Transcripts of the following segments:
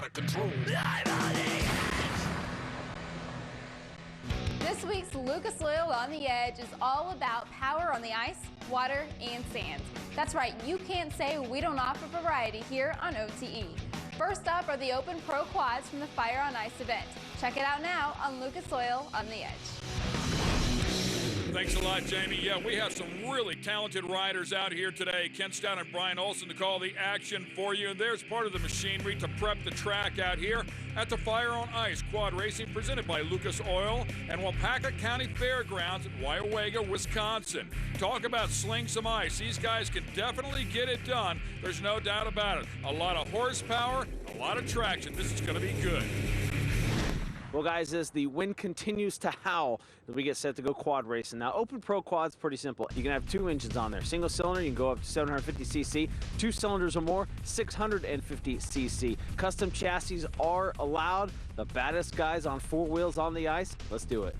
out of control. This week's Lucas Oil on the Edge is all about power on the ice, water, and sand. That's right, you can't say we don't offer variety here on OTE. First up are the Open Pro Quads from the Fire on Ice event. Check it out now on Lucas Oil on the Edge. Thanks a lot, Jamie. Yeah, we have some really talented riders out here today. Ken Stout and Brian Olson to call the action for you. And there's part of the machinery to prep the track out here at the Fire on Ice Quad Racing presented by Lucas Oil and Waupaca County Fairgrounds at Weyauwega, Wisconsin. Talk about sling some ice. These guys can definitely get it done. There's no doubt about it. A lot of horsepower, a lot of traction. This is going to be good. Well, guys, as the wind continues to howl as we get set to go quad racing. Now, Open Pro Quad's pretty simple. You can have 2 engines on there. Single cylinder, you can go up to 750cc. 2 cylinders or more, 650cc. Custom chassis are allowed. The baddest guys on 4 wheels on the ice. Let's do it.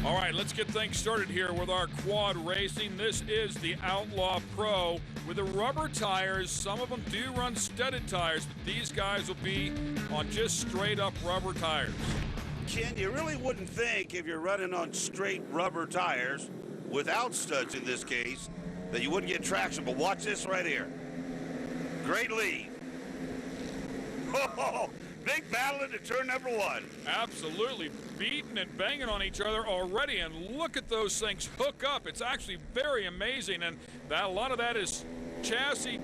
All right, let's get things started here with our quad racing. This is the Outlaw Pro with the rubber tires. Some of them do run studded tires, but these guys will be on just straight up rubber tires. Ken, you really wouldn't think if you're running on straight rubber tires, without studs in this case, that you wouldn't get traction, but watch this right here. Great lead. Oh, big battle into turn number 1. Absolutely, beating and banging on each other already, and look at those things hook up. It's actually very amazing, and a lot of that is chassis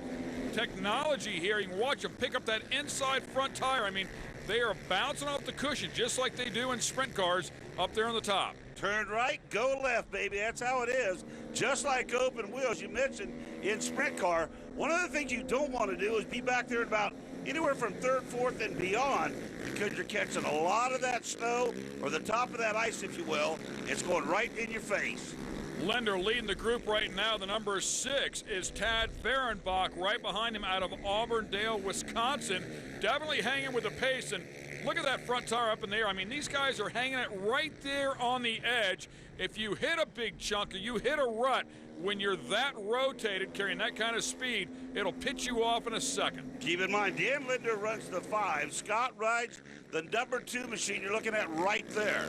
technology here. You can watch them pick up that inside front tire. I mean, they are bouncing off the cushion just like they do in sprint cars up there on the top. Turn right, go left, baby. That's how it is. Just like open wheels, you mentioned in sprint car. One of the things you don't want to do is be back there about anywhere from 3rd, 4th, and beyond, because you're catching a lot of that snow or the top of that ice, if you will. It's going right in your face. Linder leading the group right now. The number 6 is Tad Fehrenbach, right behind him out of Auburndale, Wisconsin. Definitely hanging with the pace, and look at that front tire up in the air. I mean, these guys are hanging it right there on the edge. If you hit a big chunk, or you hit a rut, when you're that rotated, carrying that kind of speed, it'll pitch you off in a second. Keep in mind, Dan Linder runs the 5. Scott rides the number 2 machine you're looking at right there.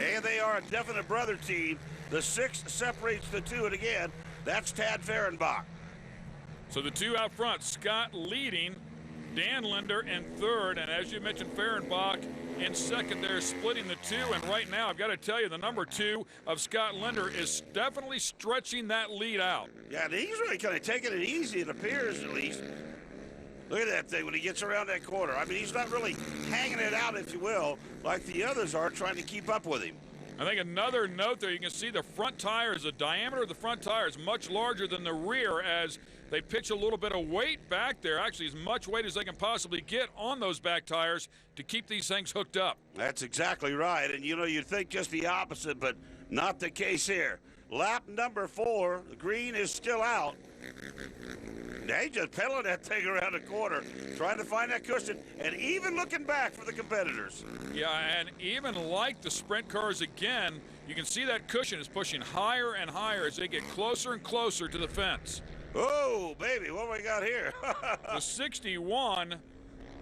And they are a definite brother team. The 6 separates the 2, and again, that's Tad Fehrenbach. So the 2 out front, Scott leading, Dan Linder in 3rd, and as you mentioned, Fehrenbach in 2nd there, splitting the 2. And right now, I've got to tell you, the number 2 of Scott Linder is definitely stretching that lead out. Yeah, and he's really kind of taking it easy, it appears at least. Look at that thing when he gets around that corner. I mean, he's not really hanging it out, if you will, like the others are trying to keep up with him. I think another note there, you can see the front tires, the diameter of the front tire is much larger than the rear as they pitch a little bit of weight back there, actually as much weight as they can possibly get on those back tires to keep these things hooked up. That's exactly right, and you know, you'd think just the opposite, but not the case here. Lap number 4, the green is still out. They just pedaling that thing around the corner, trying to find that cushion, and even looking back for the competitors. Yeah, and even like the sprint cars again, you can see that cushion is pushing higher and higher as they get closer and closer to the fence. Oh, baby, what do we got here? The 61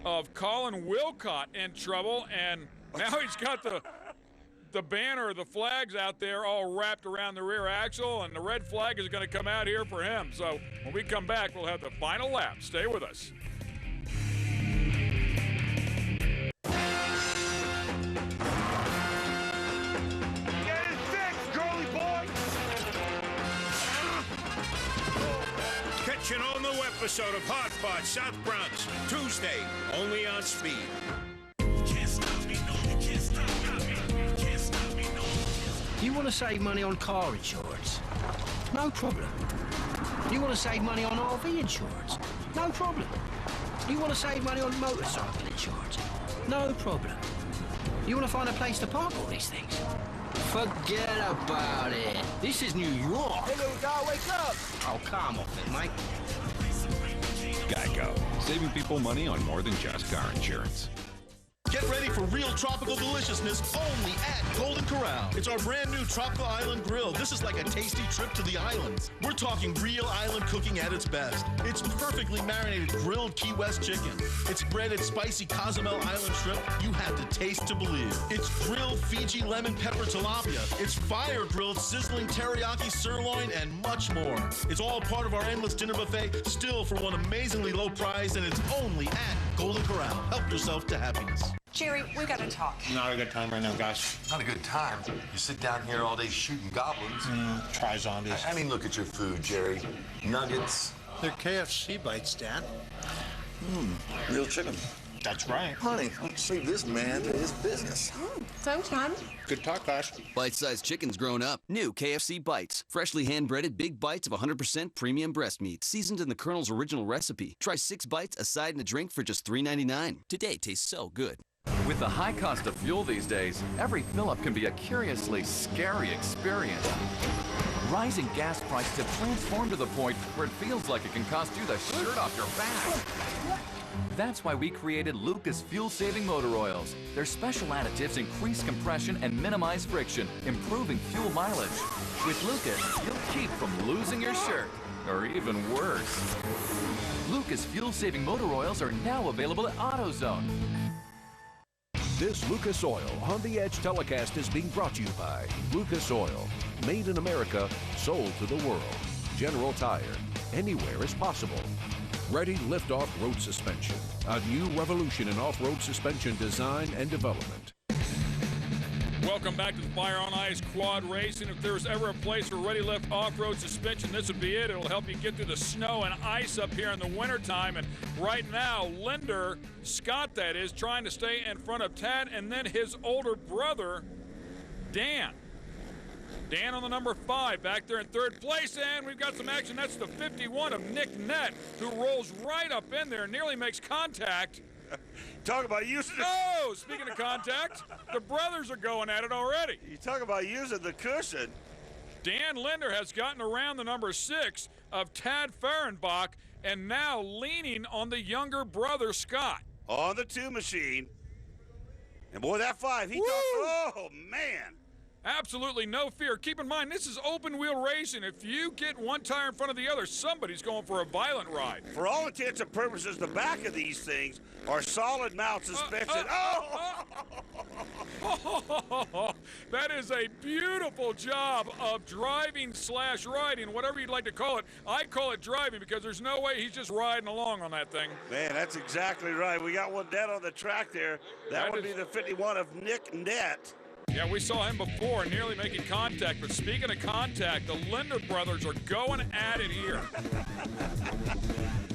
of Colin Wilcott in trouble, and now he's got the banner, the flags out there all wrapped around the rear axle, and the red flag is going to come out here for him. So when we come back, we'll have the final lap. Stay with us. Get it fixed, girly boy! Catch an all-new episode of Hot Pot South Bronx, Tuesday, only on Speed. You want to save money on car insurance? No problem. You want to save money on RV insurance? No problem. You want to save money on motorcycle insurance? No problem. You want to find a place to park all these things? Forget about it. This is New York. Hey, little guy, wake up! Oh, come off it, Mike. Geico. Saving people money on more than just car insurance. Get ready for real tropical deliciousness only at Golden Corral. It's our brand new Tropical Island Grill. This is like a tasty trip to the islands. We're talking real island cooking at its best. It's perfectly marinated grilled Key West chicken. It's breaded spicy Cozumel Island shrimp you have to taste to believe. It's grilled Fiji lemon pepper tilapia. It's fire grilled sizzling teriyaki sirloin and much more. It's all part of our endless dinner buffet, still for one amazingly low price, and it's only at Golden Corral. Help yourself to happiness. Jerry, we gotta talk. Not a good time right now, guys. Not a good time. You sit down here all day shooting goblins. Try zombies. I mean, look at your food, Jerry. Nuggets. They're KFC bites, Dad. Real chicken. That's right. Honey, let's leave this man to his business. Sometimes. Good talk, guys. Bite-sized chicken's grown up. New KFC Bites. Freshly hand-breaded big bites of 100% premium breast meat, seasoned in the Colonel's original recipe. Try 6 bites, a side, and a drink for just $3.99. Today tastes so good. With the high cost of fuel these days, every fill-up can be a curiously scary experience. Rising gas prices have transformed to the point where it feels like it can cost you the shirt off your back. That's why we created Lucas fuel-saving motor oils. Their special additives increase compression and minimize friction, improving fuel mileage. With Lucas, you'll keep from losing your shirt, or even worse. Lucas fuel-saving motor oils are now available at AutoZone. This Lucas Oil On the Edge telecast is being brought to you by Lucas Oil. Made in America, sold to the world. General Tire. Anywhere is possible. Ready Liftoff Road Suspension. A new revolution in off-road suspension design and development. Welcome back to the Fire on Ice Quad Racing. If there's ever a place for Ready Lift off-road suspension, this would be it. It'll help you get through the snow and ice up here in the wintertime. And right now, Linder, Scott that is, trying to stay in front of Tad, and then his older brother, Dan. Dan on the number 5, back there in 3rd place, and we've got some action. That's the 51 of Nick Nett, who rolls right up in there, nearly makes contact. Talk about using it. Oh, speaking of contact, the brothers are going at it already. You talk about using the cushion. Dan Linder has gotten around the number 6 of Tad Fehrenbach, and now leaning on the younger brother, Scott. On the 2 machine. And boy, that 5, he talks, oh, man. Absolutely no fear. Keep in mind, this is open wheel racing. If you get one tire in front of the other, somebody's going for a violent ride. For all intents and purposes, the back of these things are solid mount suspension. That is a beautiful job of driving / riding, whatever you'd like to call it. I call it driving because there's no way he's just riding along on that thing. Man, that's exactly right. We got one dead on the track there. That would be the 51 of Nick Nett. Yeah, we saw him before, nearly making contact. But speaking of contact, the Linder brothers are going at it here.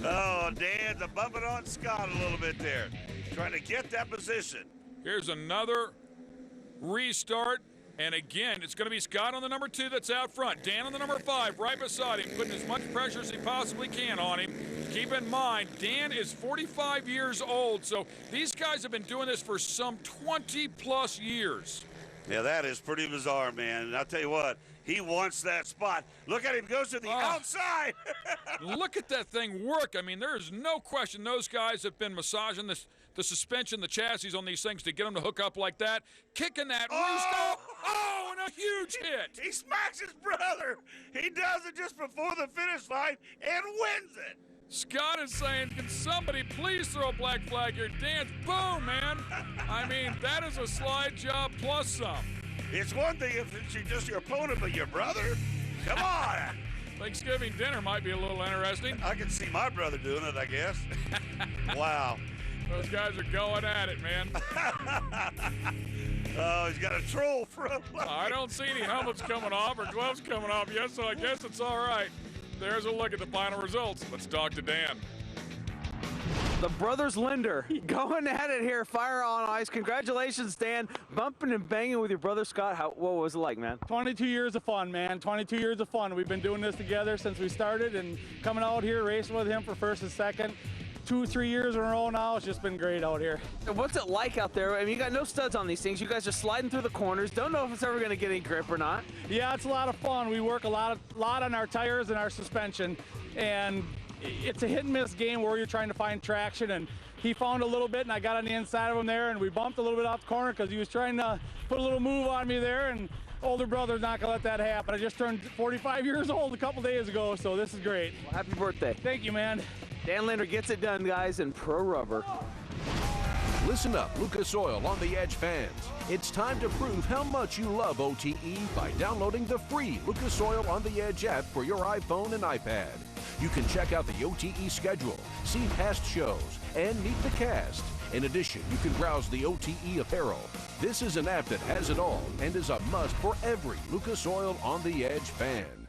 Oh, Dan's bumping on Scott a little bit there, trying to get that position. Here's another restart. And again, it's going to be Scott on the number 2 that's out front. Dan on the number 5 right beside him, putting as much pressure as he possibly can on him. Keep in mind, Dan is 45 years old, so these guys have been doing this for some 20-plus years. Yeah, that is pretty bizarre, man. And I'll tell you what, he wants that spot. Look at him, goes to the outside. Look at that thing work. I mean, there is no question those guys have been massaging the suspension, the chassis on these things to get them to hook up like that. Kicking that roost. Oh, and a huge hit. He smacks his brother. He does it just before the finish line and wins it. Scott is saying, can somebody please throw a black flag here? Dance, boom, man. I mean, that is a slide job plus some. It's one thing if it's just your opponent, but your brother? Come on. Thanksgiving dinner might be a little interesting. I can see my brother doing it, I guess. Wow. Those guys are going at it, man. Oh, he's got a troll front. I don't see any helmets coming off or gloves coming off yet, so I guess it's all right. There's a look at the final results. Let's talk to Dan. The brothers Linder going at it here, Fire on Ice. Congratulations, Dan. Bumping and banging with your brother Scott. What was it like, man? 22 years of fun, man. 22 years of fun. We've been doing this together since we started, and coming out here racing with him for 1st and 2nd. 2-3 years in a row now. It's just been great out here. What's it like out there? I mean, you got no studs on these things. You guys are sliding through the corners. Don't know if it's ever going to get any grip or not. Yeah, it's a lot of fun. We work a lot on our tires and our suspension, and it's a hit and miss game where you're trying to find traction, and he found a little bit, and I got on the inside of him there, and we bumped a little bit off the corner because he was trying to put a little move on me there, and older brother's not gonna let that happen. I just turned 45 years old a couple days ago, so this is great. Well, happy birthday. Thank you, man. Dan Lander gets it done, guys, in Pro Rubber. Listen up, Lucas Oil on the Edge fans. It's time to prove how much you love OTE by downloading the free Lucas Oil on the Edge app for your iPhone and iPad. You can check out the OTE schedule, see past shows, and meet the cast. In addition, you can browse the OTE apparel. This is an app that has it all and is a must for every Lucas Oil on the Edge fan.